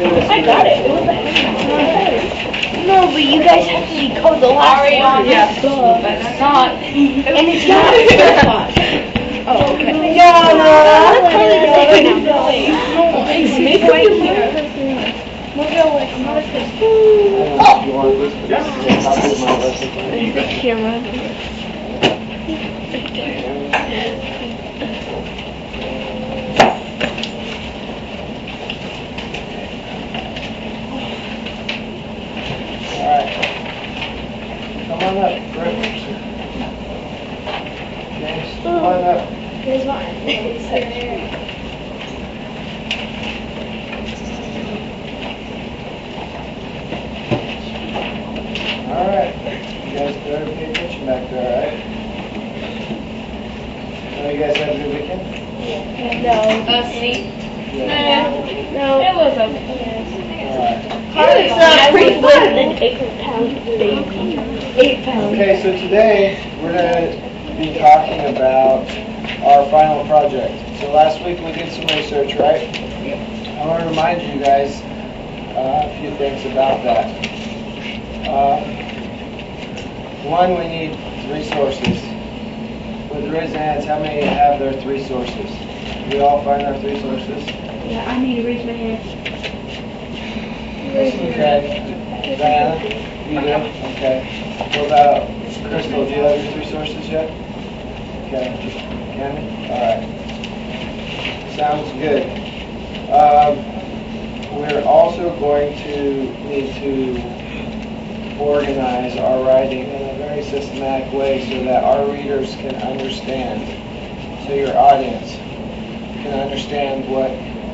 I got it. It was the No, but you guys have to decode the last one. Yeah, that's not. And it's not. Oh, okay. Yeah, no, that's probably the camera. Alright. Come on up, Rick. James, come on up. Here's mine. Alright. You guys better pay attention back there, alright? So you guys have a good weekend? No. Sleep. Yeah. No. It was okay. Alright. It's pretty fun. An 8-pound baby. 8 pounds. Okay, so today we're going to be talking about our final project. So last week we did some research, right? I want to remind you guys a few things about that. One, we need 3 sources. With raised hands, how many have their 3 sources? We all find our 3 sources? Yeah, I need to raise my hand. Okay. Diana, you do? Okay. What about Crystal? Do you have your 3 sources yet? Okay. Cameron? Alright. Sounds good. We're also going to need to organize our writing in a very systematic way so that our readers can understand, so your audience can understand what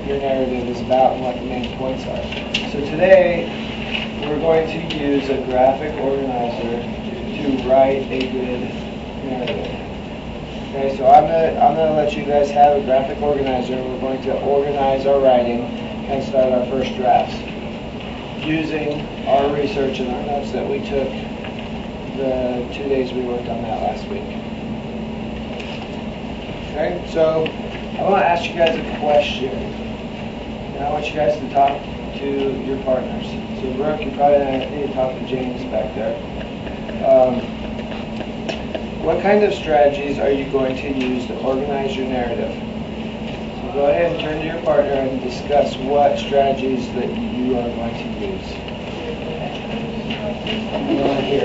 your narrative is about and what the main points are. So today, we're going to use a graphic organizer to write a good narrative. Okay, so I'm gonna let you guys have a graphic organizer. We're going to organize our writing and start our first drafts using our research and our notes that we took the 2 days we worked on that last week. Okay, so I want to ask you guys a question. And I want you guys to talk to your partners. So Brooke, you probably need to talk to James back there. What kind of strategies are you going to use to organize your narrative? So go ahead and turn to your partner and discuss what strategies that you are going to use. I want to hear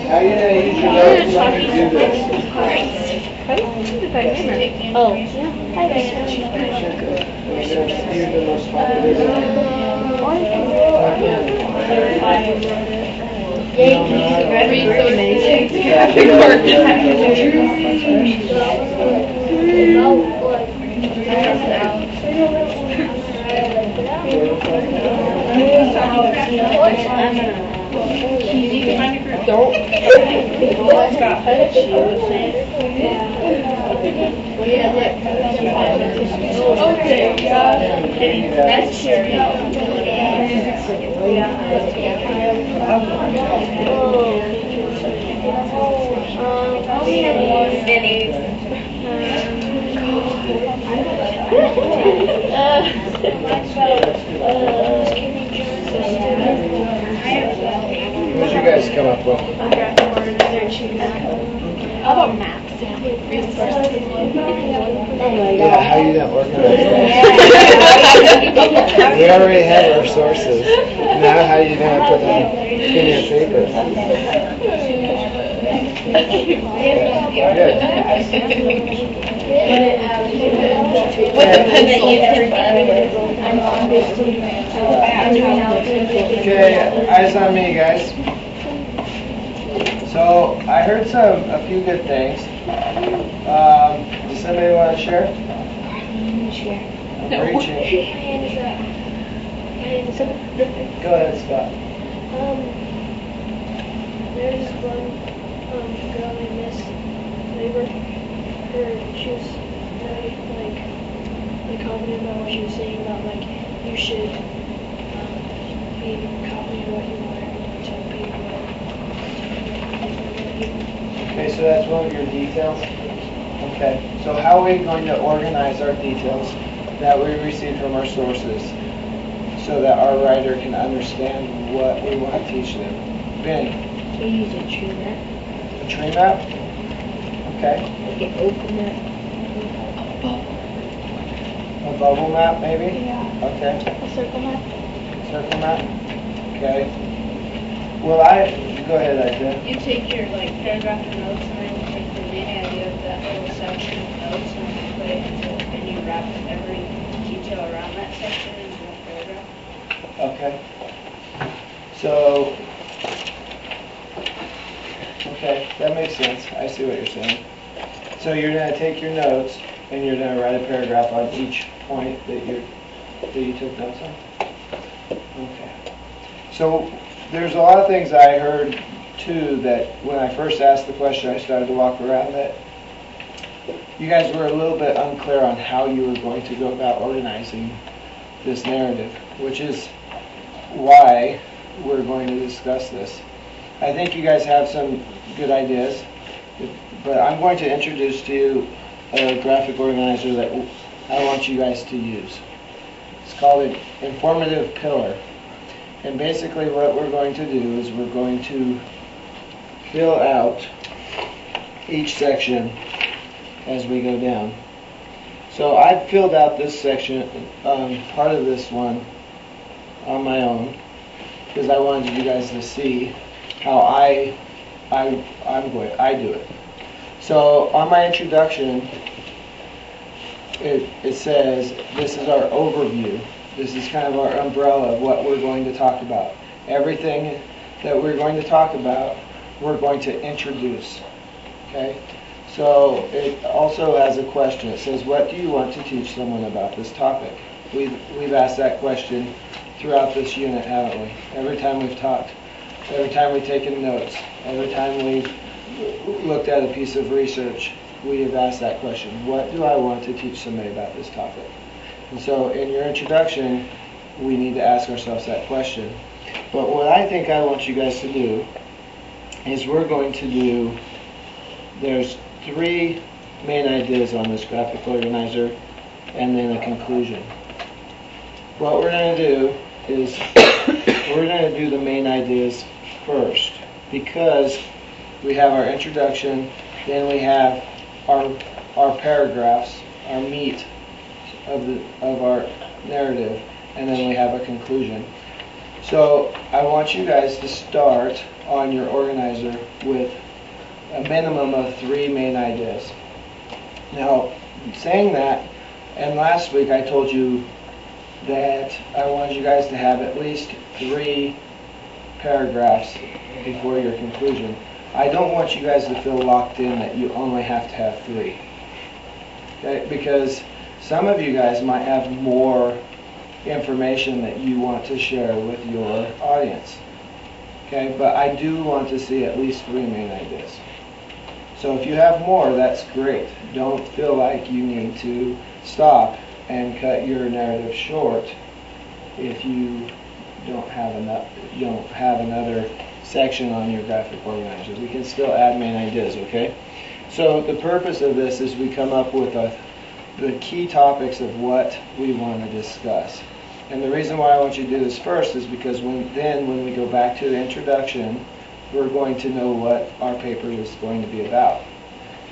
How are you going to use your notes when you do this? Oh. What did you guys come up with? How about maps? Oh my God. Yeah, how are you going to organize that? We already have our sources. Now how are you going to put them in your paper? Okay, eyes on me, guys. So I heard a few good things. Does somebody want to share? I'm reaching. Go ahead, Scott. There's one girl in this neighbor. She was very like confident about what she was saying about like you should so that's one of your details? Okay, so how are we going to organize our details that we receive from our sources so that our writer can understand what we want to teach them? Vinny? We use a tree map. A tree map? Okay. Like an open map. A bubble map, maybe? Yeah. Okay. A circle map. Circle map? Okay. Well, go ahead, Isaiah. You take your paragraph of notes and then you take the main idea of that little section of notes and you put it into, and you wrap every detail around that section into a paragraph. Okay. So, okay, that makes sense. I see what you're saying. So you're going to take your notes and you're going to write a paragraph on each point that you took notes on? Okay. So there's a lot of things I heard too that when I first asked the question, I started to walk around that you guys were a little bit unclear on how you were going to go about organizing this narrative, which is why we're going to discuss this. I think you guys have some good ideas, but I'm going to introduce to you a graphic organizer that I want you guys to use. It's called an informative pillar. And basically what we're going to do is we're going to fill out each section as we go down. So I've filled out this section, part of this one, on my own, because I wanted you guys to see how I do it. So on my introduction, it says this is our overview. This is kind of our umbrella of what we're going to talk about. Everything that we're going to talk about, we're going to introduce. Okay? So it also has a question. It says, what do you want to teach someone about this topic? We've asked that question throughout this unit, haven't we? Every time we've talked, every time we've taken notes, every time we've looked at a piece of research, we have asked that question. What do I want to teach somebody about this topic? And so in your introduction, we need to ask ourselves that question. But what I think I want you guys to do is there's 3 main ideas on this graphic organizer and then a conclusion. What we're going to do is we're going to do the main ideas first because we have our introduction, then we have our paragraphs, our meat of our narrative, and then we have a conclusion. So I want you guys to start on your organizer with a minimum of 3 main ideas. Now, saying that, and last week I told you that I wanted you guys to have at least 3 paragraphs before your conclusion. I don't want you guys to feel locked in that you only have to have 3. Okay? Because some of you guys might have more information that you want to share with your audience. Okay? But I do want to see at least 3 main ideas. So if you have more, that's great. Don't feel like you need to stop and cut your narrative short if you don't have another section on your graphic organizer. We can still add main ideas, okay? So the purpose of this is we come up with the key topics of what we want to discuss. And the reason why I want you to do this first is because when we go back to the introduction, we're going to know what our paper is going to be about.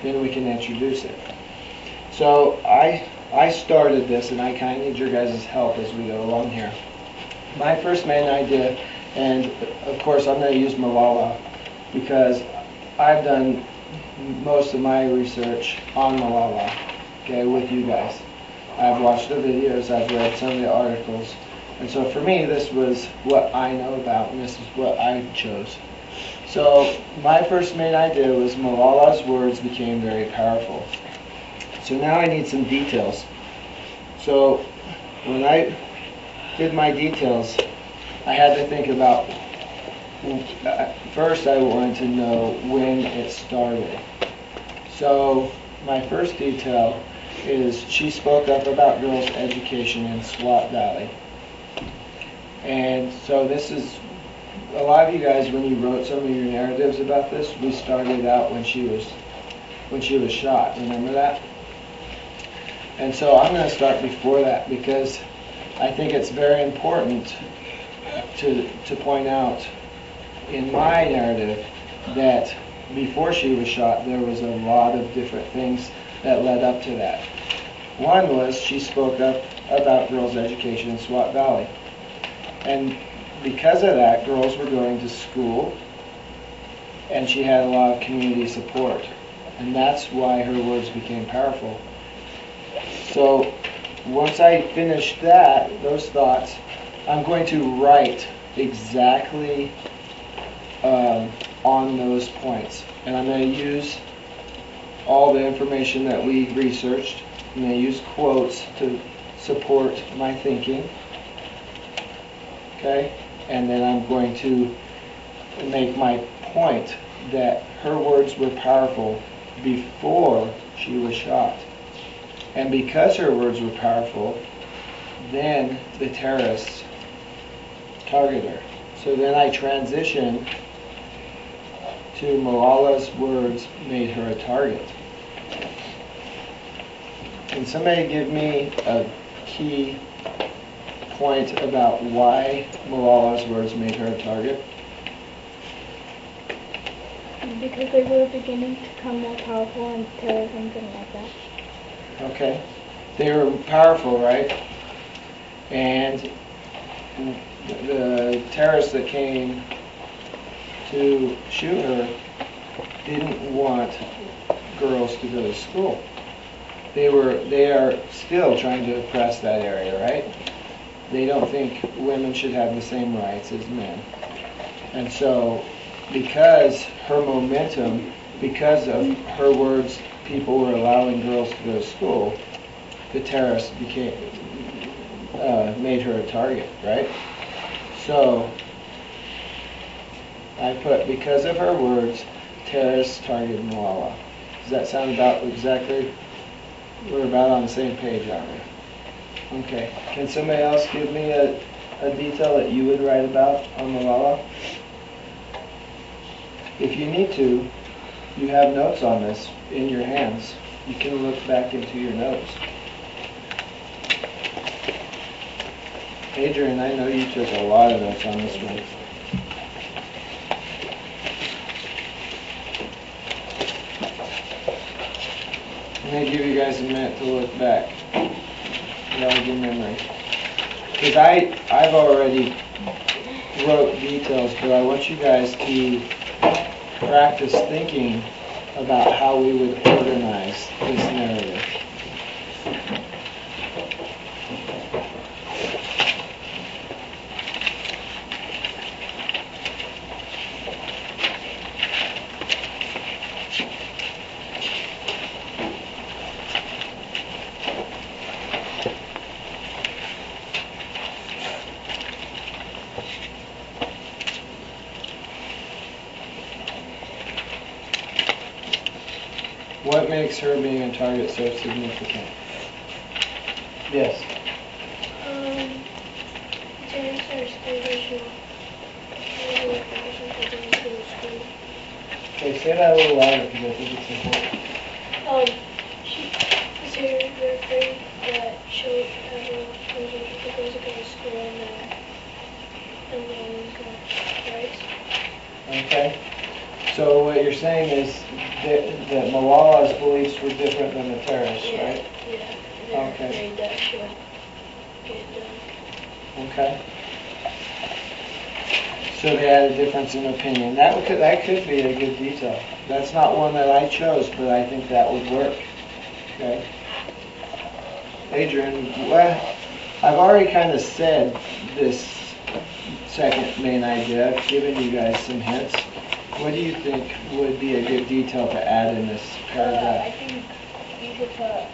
Then we can introduce it. So I started this, and I kind of need your guys' help as we go along here. My first main idea, and of course I'm going to use Malala because I've done most of my research on Malala, okay, with you guys. I've watched the videos, I've read some of the articles, and so for me this was what I know about, and this is what I chose. So my first main idea was Malala's words became very powerful. So now I need some details. So when I did my details, I had to think about, first I wanted to know when it started. So my first detail is she spoke up about girls' education in Swat Valley. And so this is, a lot of you guys, when you wrote some of your narratives about this, we started out when she was when she was shot. Remember that? And so I'm going to start before that because I think it's very important to point out in my narrative that before she was shot, there was a lot of different things that led up to that. One was she spoke up about girls' education in Swat Valley. And because of that, girls were going to school, and she had a lot of community support. And that's why her words became powerful. So once I finish those thoughts, I'm going to write exactly on those points. And I'm going to use all the information that we researched. I'm going to use quotes to support my thinking. Okay? And then I'm going to make my point that her words were powerful before she was shot. And because her words were powerful, then the terrorists targeted her. So then I transition to Malala's words made her a target. Can somebody give me a key point about why Malala's words made her a target? Because they were beginning to become more powerful and terrorism and like that. Okay. They were powerful, right? And the terrorists that came to shoot her didn't want girls to go to school. They are still trying to oppress that area, right? They don't think women should have the same rights as men. And so, because her momentum, because of her words, people were allowing girls to go to school, the terrorists made her a target, right? So, I put, because of her words, terrorists targeted Malala. Does that sound about exactly? We're about on the same page, aren't we? Okay. Can somebody else give me a detail that you would write about on Malala? If you need to, you have notes on this in your hands. You can look back into your notes. Adrian, I know you took a lot of notes on this one. I'm going to give you guys a minute to look back. Jog your memory. Because I've already wrote details, but I want you guys to practice thinking about how we would organize this narrative. What makes her being a target so significant? Yes. Terrorists are scared Okay, say that a little louder because I think it's important. They're afraid that she'll the girls will go to school and then go, right? Okay. So what you're saying is that Malala's beliefs were different than the terrorists, right? Yeah. They're Okay. afraid that she'll get done. Okay. So they had a difference in opinion. That could be a good detail. That's not one that I chose, but I think that would work. Okay. Adrian, well, I've already kind of said this second main idea. I've given you guys some hints. What do you think would be a good detail to add in this I paragraph? think you could put,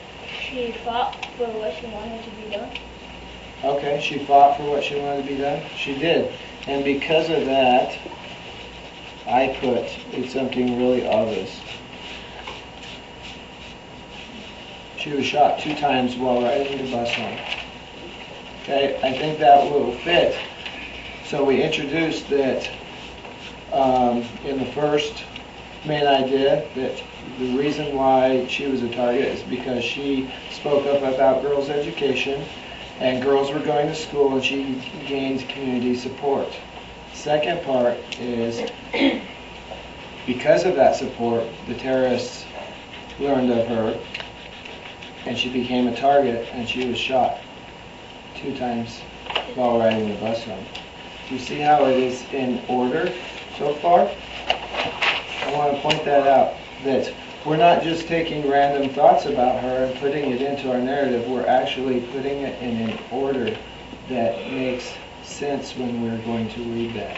she fought for what she wanted to be done. Okay, she fought for what she wanted to be done? She did. And because of that, I put, it's something really obvious. She was shot 2 times while riding the bus home. Okay, I think that will fit. So we introduced that in the first main idea that the reason why she was a target is because she spoke up about girls' education, and girls were going to school, and she gained community support. Second part is because of that support, the terrorists learned of her, and she became a target, and she was shot 2 times while riding the bus home. Do you see how it is in order so far? I want to point that out, that we're not just taking random thoughts about her and putting it into our narrative, we're actually putting it in an order that makes sense when we're going to read that.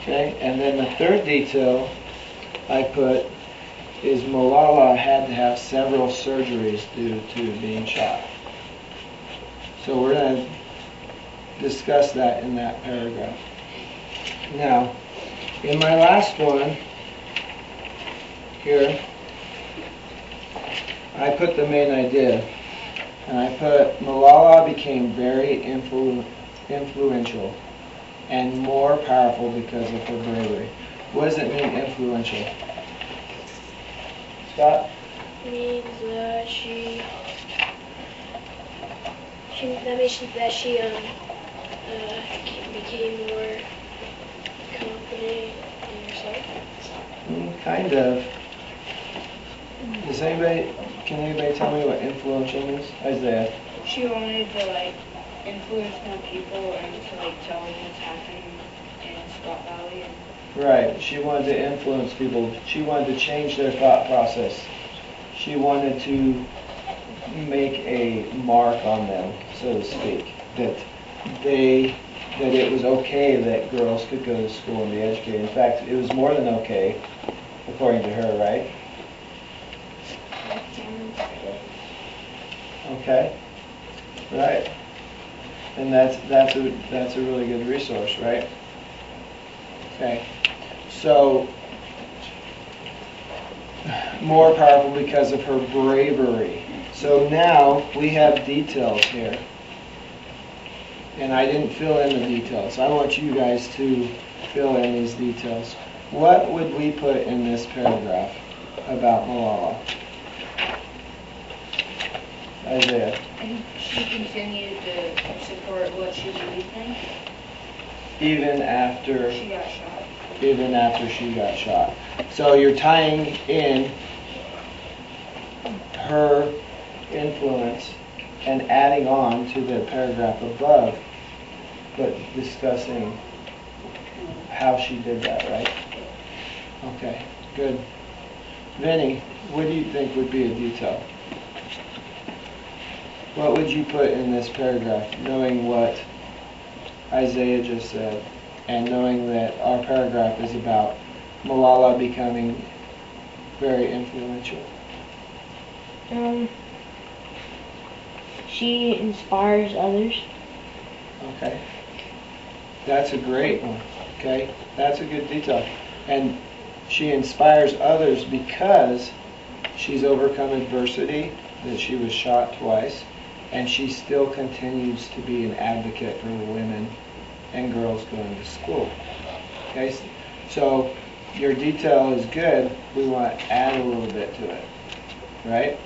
Okay, and then the third detail I put is Malala had to have several surgeries due to being shot. So we're going to discuss that in that paragraph. Now, in my last one here, I put the main idea, and I put Malala became very influential and more powerful because of her bravery. What does it mean, influential? Scott? It means that she became more confident in herself. Kind of. Can anybody tell me what influential means? Isaiah. She wanted to like influence more people and to like tell them what's happening in Scott Valley. Right. She wanted to influence people. She wanted to change their thought process. She wanted to make a mark on them, so to speak, that it was okay that girls could go to school and be educated. In fact, it was more than okay, according to her, right? Okay, right, and that's a really good resource, right? Okay, so more powerful because of her bravery. So now we have details here, and I didn't fill in the details. I want you guys to fill in these details. What would we put in this paragraph about Malala? Isaiah. And she continued to support what she believed in. Even after she got shot. Even after she got shot. So you're tying in her influence and adding on to the paragraph above, but discussing how she did that, right? Okay, good. Vinny, what do you think would be a detail? What would you put in this paragraph, knowing what Isaiah just said, and knowing that our paragraph is about Malala becoming very influential? She inspires others. Okay. That's a great one. Okay? That's a good detail. And she inspires others because she's overcome adversity, that she was shot twice, and she still continues to be an advocate for women and girls going to school. Okay? So your detail is good. We want to add a little bit to it. Right?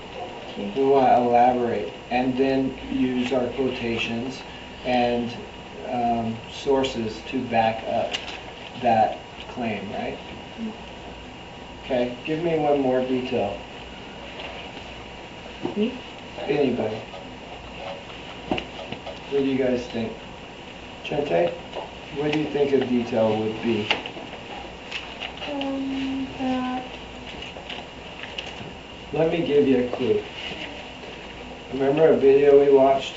We want to elaborate and then use our quotations and sources to back up that claim, right? Okay, give me one more detail. Me? Anybody? What do you guys think? Chente, what do you think a detail would be? Let me give you a clue. Remember a video we watched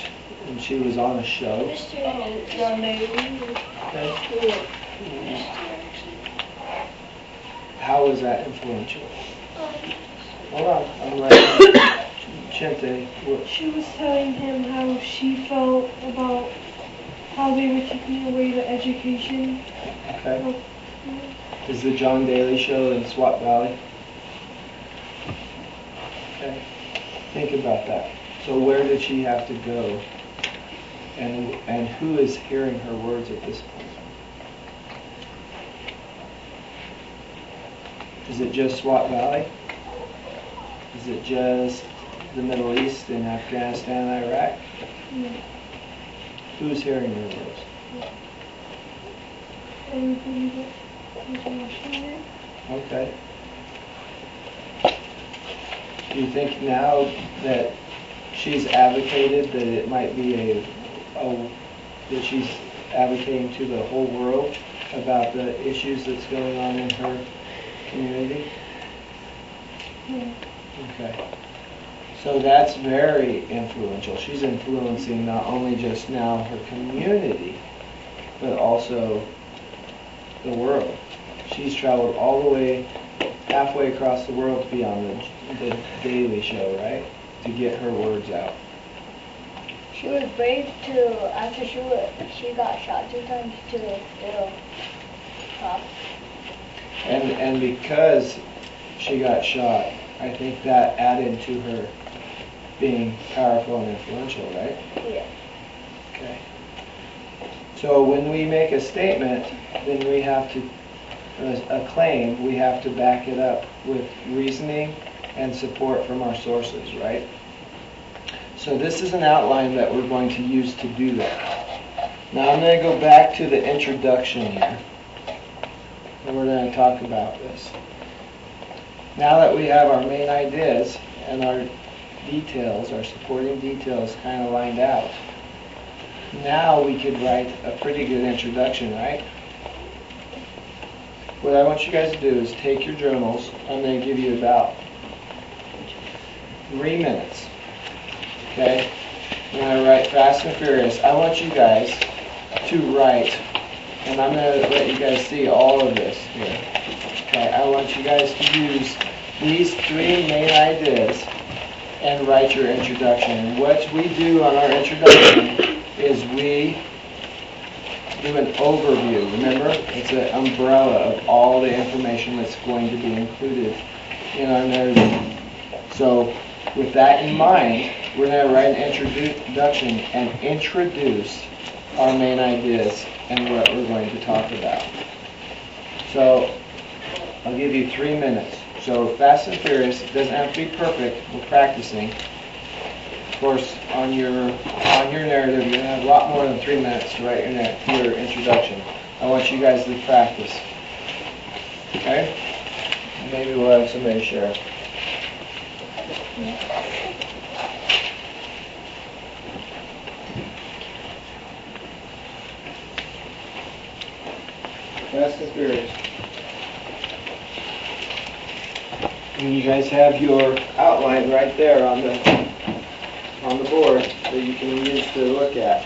and she was on a show? John Daly. Okay. How was that influential? Hold on, I'm letting Chente. She was telling him how she felt about how they were taking away the education. Okay. Is the John Daly show in Swat Valley? Okay. Think about that. So where did she have to go? And who is hearing her words at this point? Is it just Swat Valley? Is it just the Middle East and Afghanistan and Iraq? Yeah. Who's hearing your words? Everybody that is watching it. Okay. Do you think now that she's advocated that it might be that she's advocating to the whole world about the issues that's going on in her community? Yeah. Okay. So that's very influential. She's influencing not only just now her community, but also the world. She's traveled all the way, halfway across the world to be on the Daily Show, right? To get her words out. She was brave to, after she got shot 2 times, to still talk. And because she got shot, I think that added to her being powerful and influential, right? Yeah. Okay. So when we make a statement, then we have to, a claim, we have to back it up with reasoning and support from our sources, right? So this is an outline that we're going to use to do that. Now I'm going to go back to the introduction here, and we're going to talk about this. Now that we have our main ideas and our details, our supporting details kind of lined out, now we could write a pretty good introduction, right? What I want you guys to do is take your journals. I'm going to give you about 3 minutes. Okay? I'm going to write fast and furious. I want you guys to write, and I'm going to let you guys see all of this here. Okay? I want you guys to use these 3 main ideas and write your introduction. And what we do on our introduction is we do an overview. Remember, it's an umbrella of all the information that's going to be included in our narrative. So with that in mind, we're going to write an introduction and introduce our main ideas and what we're going to talk about. So I'll give you 3 minutes. So fast and furious, it doesn't have to be perfect, we're practicing. Of course, on your narrative, you're going to have a lot more than 3 minutes to write your introduction. I want you guys to practice. Okay? Maybe we'll have somebody share. Fast and furious. And you guys have your outline right there on the board that you can use to look at.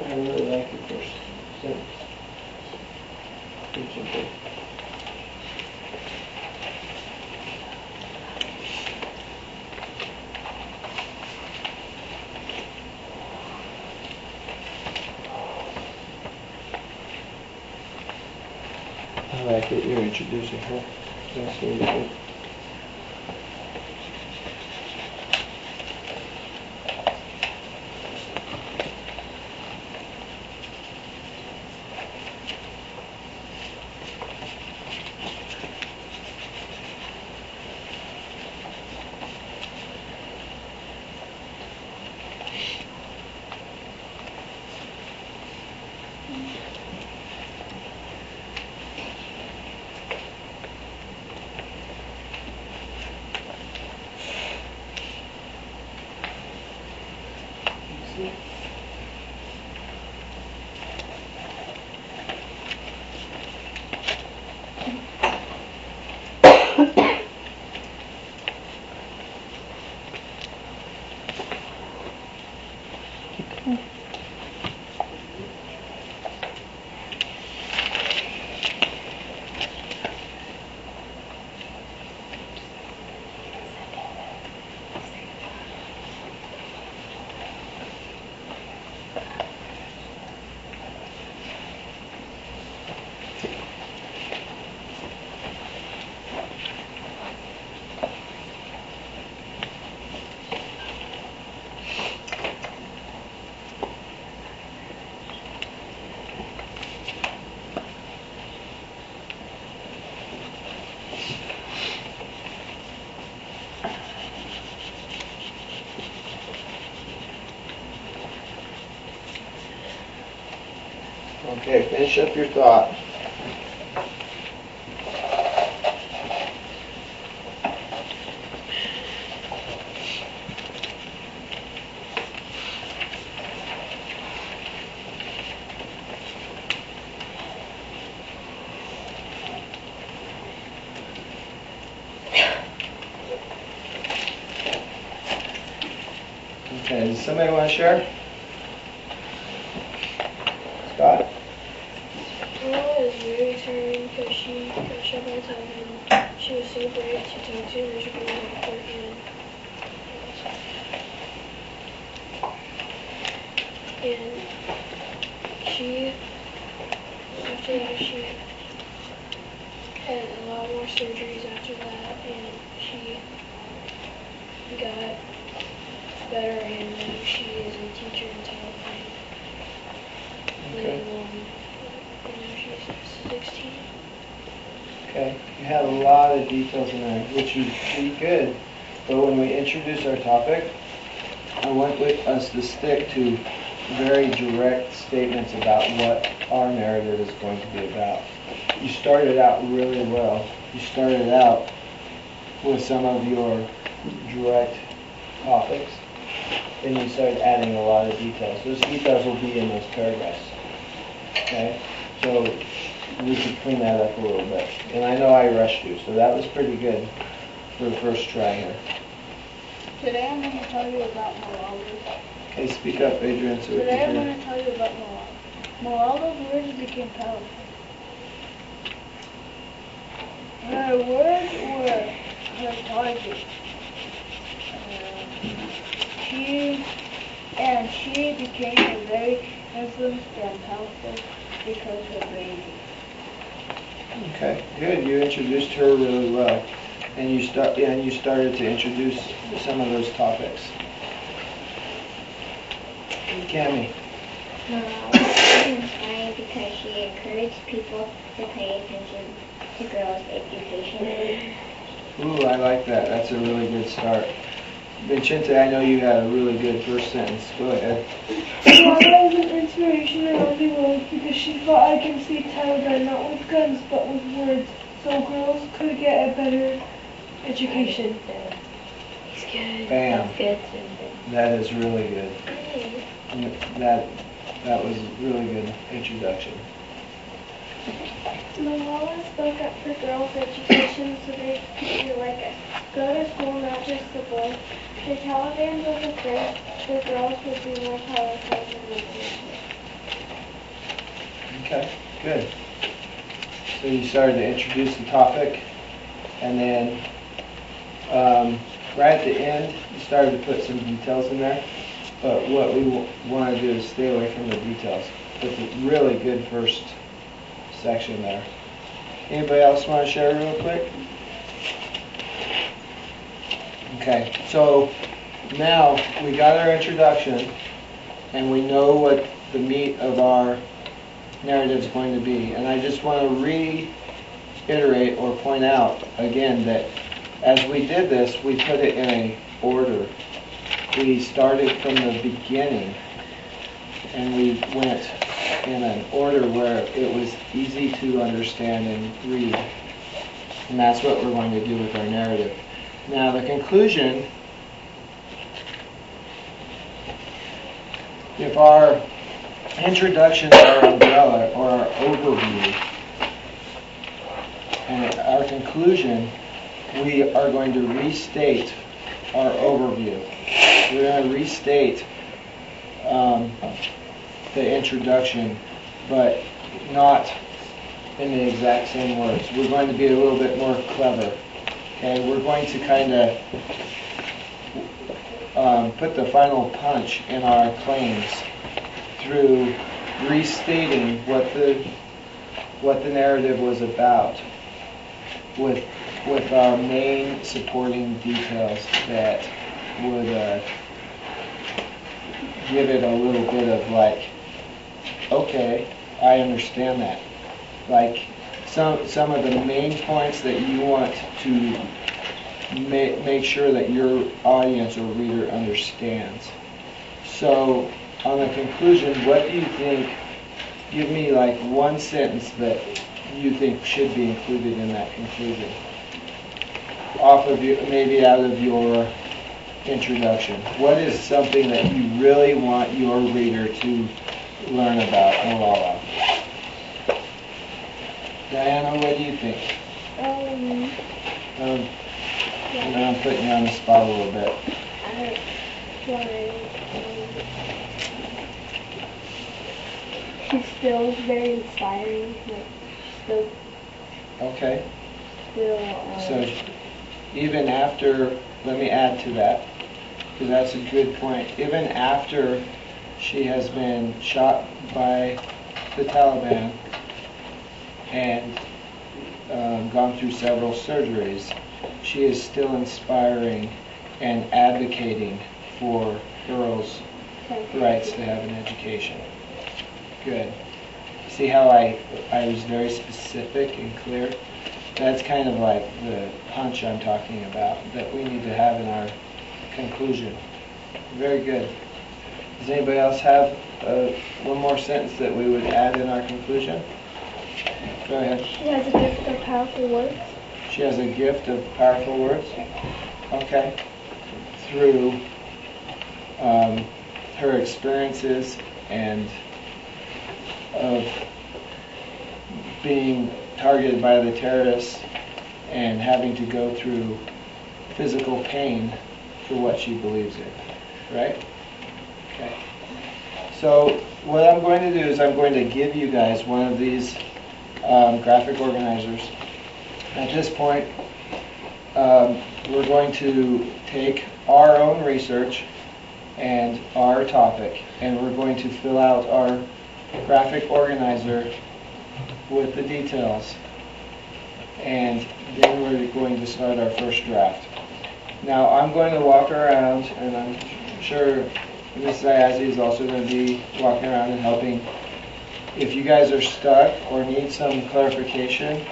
I really like your first sentence. Pretty simple. I like that you're introducing her. That's really good. Okay, finish up your thought. Okay, does somebody want to share? Scott? Well, it was very tiring because she got shut by time and she was so brave to talk to her supervisor and she, after that, she had a lot more surgeries after that and she got better and now she is a teacher in California. Okay. And now she's 16. Okay, you have a lot of details in there, which is pretty good. But when we introduce our topic, I want us to stick to very direct statements about what our narrative is going to be about. You started out really well. You started out with some of your direct topics, then you started adding a lot of details. Those details will be in those paragraphs. Okay? So we should clean that up a little bit. And I know I rushed you, so that was pretty good for the first try here. Today I'm going to tell you about Malalas. Okay, speak up, Adrian, so we Today I'm can going hear. to tell you about Malalas. Malala's words became powerful. Her words were her target. She became a very influenced and powerful because of bravery. Okay, good. You introduced her really well, and you started to introduce some of those topics. Cammie. Malala was inspiring because she encouraged people to pay attention to girls' education. Ooh, I like that. That's a really good start. Vincente, I know you had a really good first sentence. Go ahead. Malala is an inspiration around the world because she fought against the Taliban not with guns but with words, so girls could get a better education. He's good. Bam. Good. That is really good. That was a really good introduction. Malala spoke up for girls' education so they could be like us. Go to school, not just the boys. The Taliban was afraid the girls would be more powerful than the boys. Okay, good. So you started to introduce the topic, and then right at the end, you started to put some details in there. But what we want to do is stay away from the details. But a really good first section there. Anybody else want to share real quick? Okay, so now we got our introduction, and we know what the meat of our narrative is going to be. And I just want to reiterate or point out again that as we did this, we put it in an order. We started from the beginning, and we went in an order where it was easy to understand and read. And that's what we're going to do with our narrative. Now, the conclusion, if our introduction is our umbrella or our overview, and our conclusion, we are going to restate our overview. We're going to restate the introduction, but not in the exact same words. We're going to be a little bit more clever. Okay, we're going to kind of put the final punch in our claims through restating what the narrative was about, with our main supporting details that would give it a little bit of like, okay, I understand that. Like some of the main points that you want to make sure that your audience or reader understands. So on the conclusion, what do you think give me like one sentence that you think should be included in that conclusion. Off of your, maybe out of your introduction. What is something that you really want your reader to learn about Malala? Diana, what do you think? I'm putting you on the spot a little bit. She's still very inspiring. Like, Okay. still. So even after, let me add to that, because that's a good point. Even after she has been shot by the Taliban and gone through several surgeries, she is still inspiring and advocating for girls' rights to have an education. Good. See how I was very specific and clear? That's kind of like the punch I'm talking about that we need to have in our conclusion. Very good. Does anybody else have one more sentence that we would add in our conclusion? Go ahead. She has a gift of powerful words. She has a gift of powerful words? Okay. Through her experiences and of being targeted by the terrorists and having to go through physical pain for what she believes in, right? Okay. So what I'm going to do is I'm going to give you guys one of these graphic organizers. At this point, we're going to take our own research and our topic, and we're going to fill out our graphic organizer with the details, and then we're going to start our first draft. Now I'm going to walk around, and I'm sure Mrs. Ayazi is also going to be walking around and helping. If you guys are stuck or need some clarification,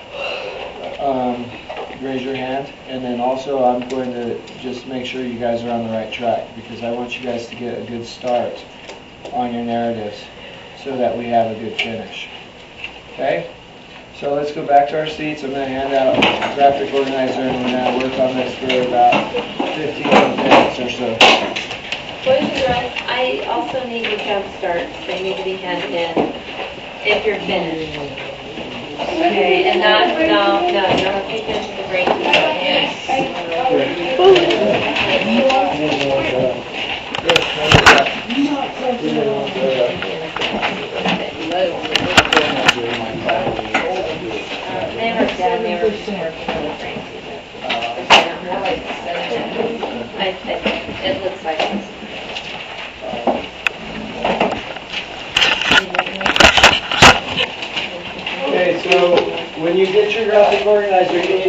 raise your hand, and then also I'm going to just make sure you guys are on the right track, because I want you guys to get a good start on your narratives so that we have a good finish. Okay? So let's go back to our seats. I'm going to hand out a graphic organizer, and we're going to work on this for about 15 minutes or so. Boys and girls, I also need your jump starts. They need to be handed in if you're finished. Okay, and not, no, you don't have to finish the break. They were just working on the frames. It looks like this. Okay, so when you get your graphic organizer,